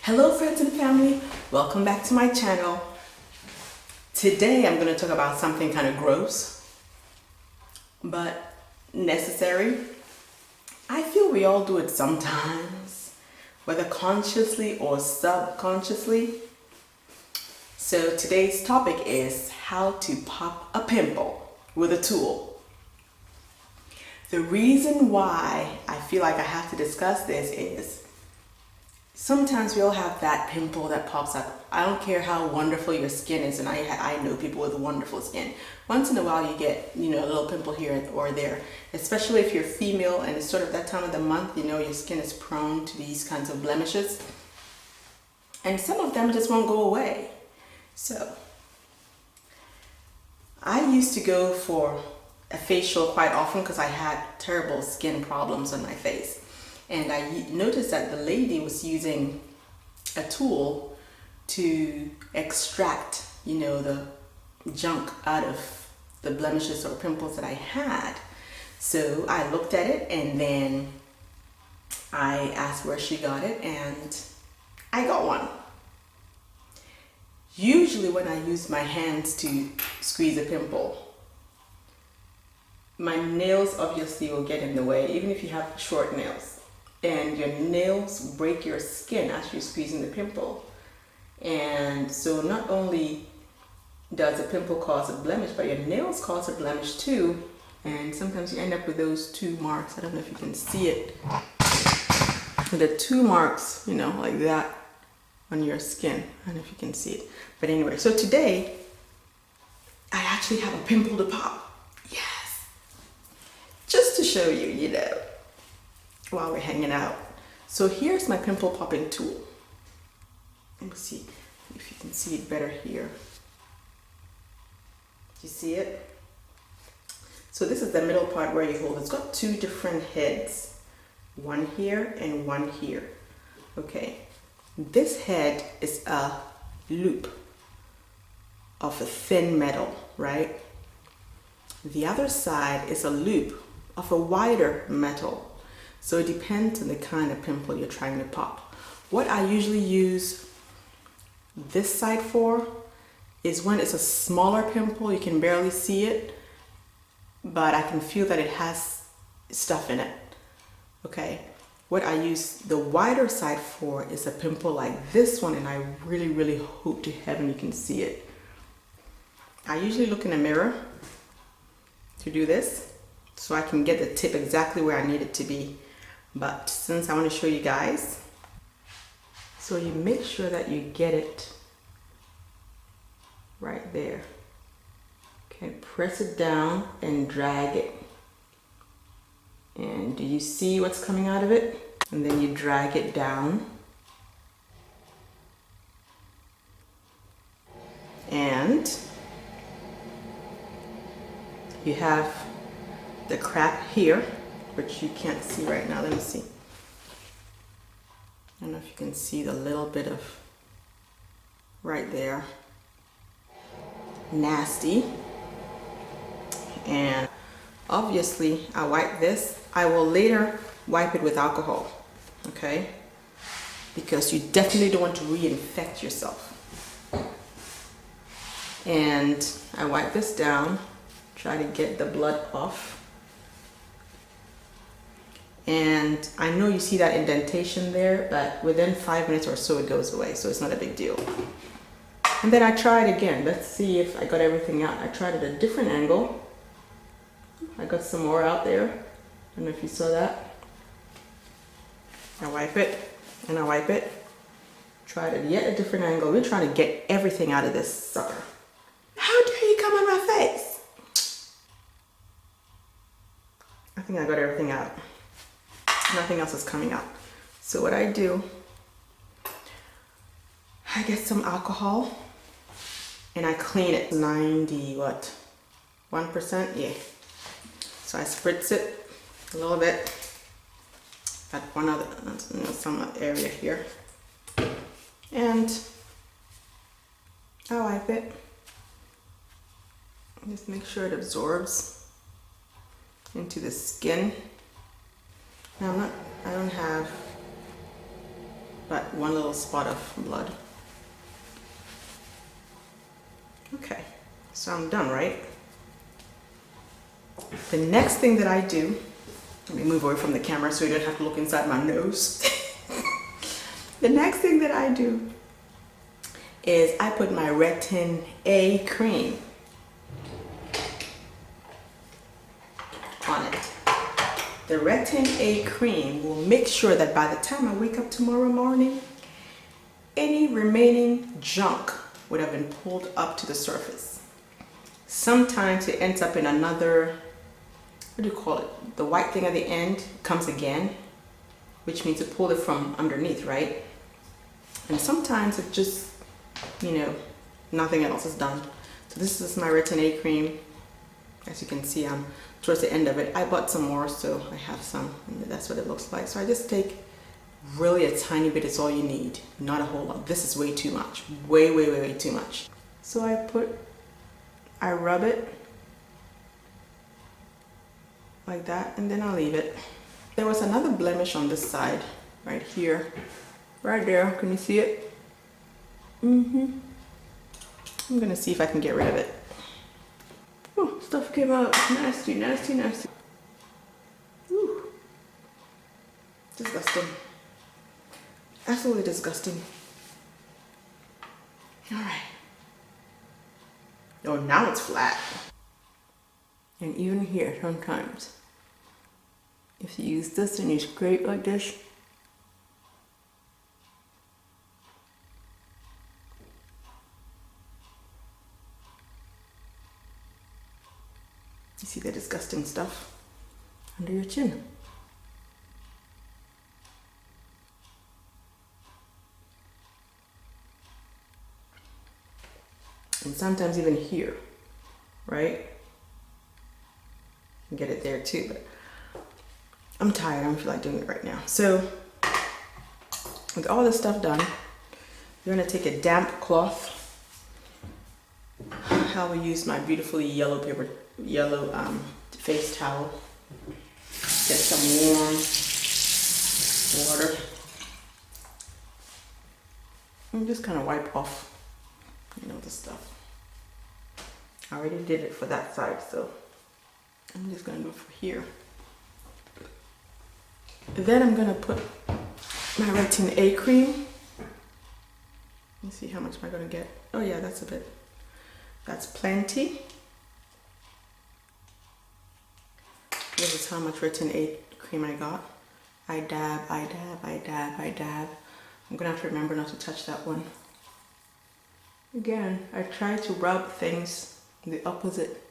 Hello friends and family, welcome back to my channel. Today I'm going to talk about something kind of gross, but necessary. I feel we all do it sometimes, whether consciously or subconsciously. So today's topic is how to pop a pimple with a tool. The reason why I feel like I have to discuss this is sometimes we all have that pimple that pops up. I don't care how wonderful your skin is, and I know people with wonderful skin. Once in a while you get, a little pimple here or there, especially if you're female and it's sort of that time of the month, your skin is prone to these kinds of blemishes. And some of them just won't go away. So, I used to go for a facial quite often because I had terrible skin problems on my face. And I noticed that the lady was using a tool to extract, the junk out of the blemishes or pimples that I had. So I looked at it and then I asked where she got it, and I got one. Usually when I use my hands to squeeze a pimple, my nails obviously will get in the way, even if you have short nails. And your nails break your skin as you're squeezing the pimple. And so not only does a pimple cause a blemish, but your nails cause a blemish too. And sometimes you end up with those two marks. I don't know if you can see it. The two marks, like that on your skin. I don't know if you can see it. But anyway, so today I actually have a pimple to pop. Yes. Just to show you, while we're hanging out. So here's my pimple popping tool. Let me see if you can see it better here. Do you see it? So this is the middle part where you hold. It's got two different heads. One here and one here. Okay. This head is a loop of a thin metal, right? The other side is a loop of a wider metal. So it depends on the kind of pimple you're trying to pop. What I usually use this side for is when it's a smaller pimple, you can barely see it, but I can feel that it has stuff in it. Okay. What I use the wider side for is a pimple like this one, and I really, really hope to heaven you can see it. I usually look in a mirror to do this so I can get the tip exactly where I need it to be. But since I want to show you guys, so you make sure that you get it right there. Okay, press it down and drag it. And do you see what's coming out of it? And then you drag it down. And you have the crack here, which you can't see right now. Let me see. I don't know if you can see the little bit of right there. Nasty. And obviously I wipe this. I will later wipe it with alcohol, okay? Because you definitely don't want to reinfect yourself. And I wipe this down, try to get the blood off. And I know you see that indentation there, but within 5 minutes or so it goes away, so it's not a big deal. And then I try it again. Let's see if I got everything out. I tried it at a different angle. I got some more out there. I don't know if you saw that. I wipe it and I wipe it. Tried it yet a different angle. We're trying to get everything out of this sucker. How dare you come on my face? I think I got everything out. Nothing else is coming out. So what I do, I get some alcohol and I clean it. 90 what? 1%? Yeah. So I spritz it a little bit at one other, some area here, and I wipe it. Just make sure it absorbs into the skin. Now I don't have but one little spot of blood. Okay, so I'm done, right? The next thing that I do, let me move away from the camera so you don't have to look inside my nose. The next thing that I do is I put my Retin-A cream on it. The Retin-A cream will make sure that by the time I wake up tomorrow morning, any remaining junk would have been pulled up to the surface. Sometimes it ends up in another, what do you call it? The white thing at the end comes again, which means it pulled it from underneath, right? And sometimes it just, you know, nothing else is done. So this is my Retin-A cream. As you can see, I'm towards the end of it. I bought some more, so I have some, and that's what it looks like. So I just take really a tiny bit, it's all you need, not a whole lot. This is way too much, way too much. So I rub it like that, and then I'll leave it. There was another blemish on this side, right here, right there. Can you see it? I'm gonna see if I can get rid of it. Oh, stuff came out. Nasty, nasty, nasty. Ooh. Disgusting. Absolutely disgusting. Alright. Oh, now it's flat. And even here, sometimes, if you use this and you scrape like this, you see the disgusting stuff under your chin. And sometimes even here, right? You can get it there too, but I'm tired. I don't feel like doing it right now. So with all this stuff done, you're gonna take a damp cloth. I will use my beautifully yellow face towel. Get some warm water and just kind of wipe off, you know, the stuff. I already did it for that side, so I'm just gonna do it for here. Then I'm gonna put my Retin-A cream. Let me see, how much am I gonna get? Oh yeah, that's a bit. That's plenty. This is how much Retin-A cream I got. I dab, I dab, I dab, I dab. I'm gonna have to remember not to touch that one. Again, I try to rub things in the opposite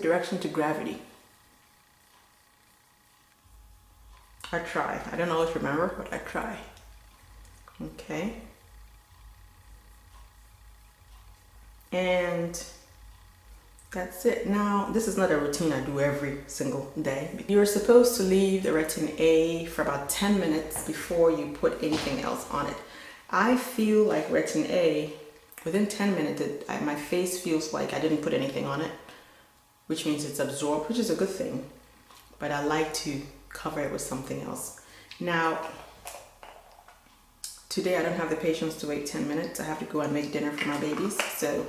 direction to gravity. I try. I don't always remember, but I try. Okay. And that's it. Now, this is not a routine I do every single day. You're supposed to leave the Retin-A for about 10 minutes before you put anything else on it. I feel like Retin-A, within 10 minutes, my face feels like I didn't put anything on it, which means it's absorbed, which is a good thing. But I like to cover it with something else. Now, today I don't have the patience to wait 10 minutes. I have to go and make dinner for my babies. So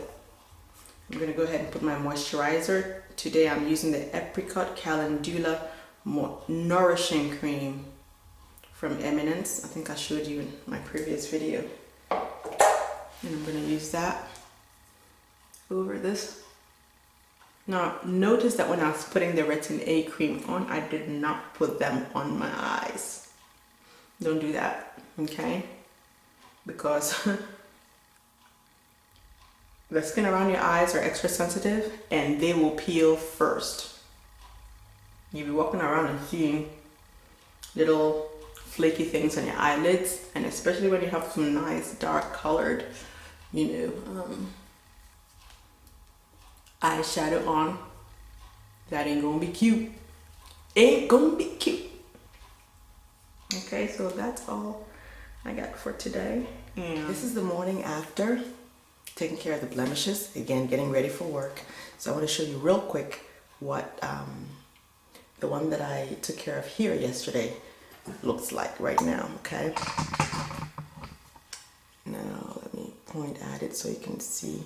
I'm gonna go ahead and put my moisturizer. Today I'm using the Apricot Calendula Nourishing Cream from Eminence. I think I showed you in my previous video. And I'm gonna use that over this. Now, notice that when I was putting the Retin-A cream on, I did not put them on my eyes. Don't do that, okay? Because the skin around your eyes are extra sensitive and they will peel first. You'll be walking around and seeing little flaky things on your eyelids, and especially when you have some nice dark colored, you know, eyeshadow on, that ain't gonna be cute. Ain't gonna be cute. Okay, so that's all I got for today. And this is the morning after taking care of the blemishes, again getting ready for work. So I want to show you real quick what the one that I took care of here yesterday. looks like right now, okay? Now let me point at it so you can see.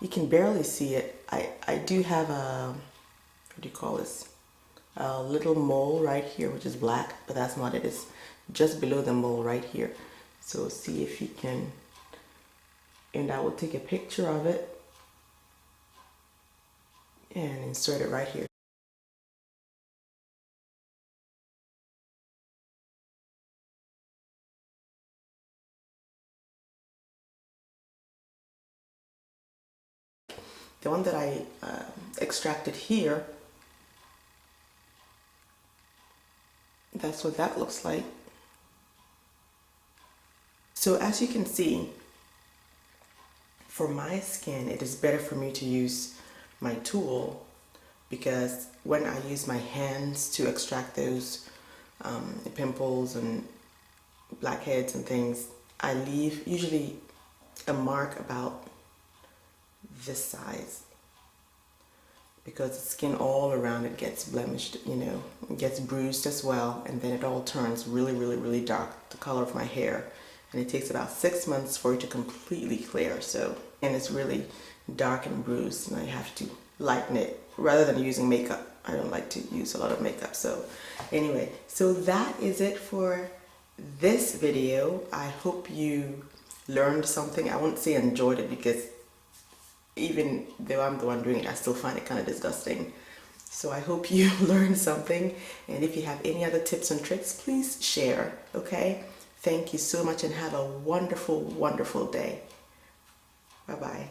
You can barely see it. I do have a, what do you call this? A little mole right here, which is black, but that's not it. It's just below the mole right here. So see if you can, and I will take a picture of it and insert it right here. The one that I extracted here, that's what that looks like. So as you can see, for my skin, it is better for me to use my tool, because when I use my hands to extract those pimples and blackheads and things, I leave usually a mark about this size, because the skin all around it gets blemished, you know, it gets bruised as well, and then it all turns really dark, the color of my hair, and it takes about 6 months for it to completely clear. So, and it's really dark and bruised, and I have to lighten it rather than using makeup. I don't like to use a lot of makeup. So anyway, so that is it for this video. I hope you learned something. I won't say enjoyed it, because even though I'm the one doing it, I still find it kind of disgusting. So I hope you learned something, and if you have any other tips and tricks, please share, okay? Thank you so much, and have a wonderful day. Bye-bye.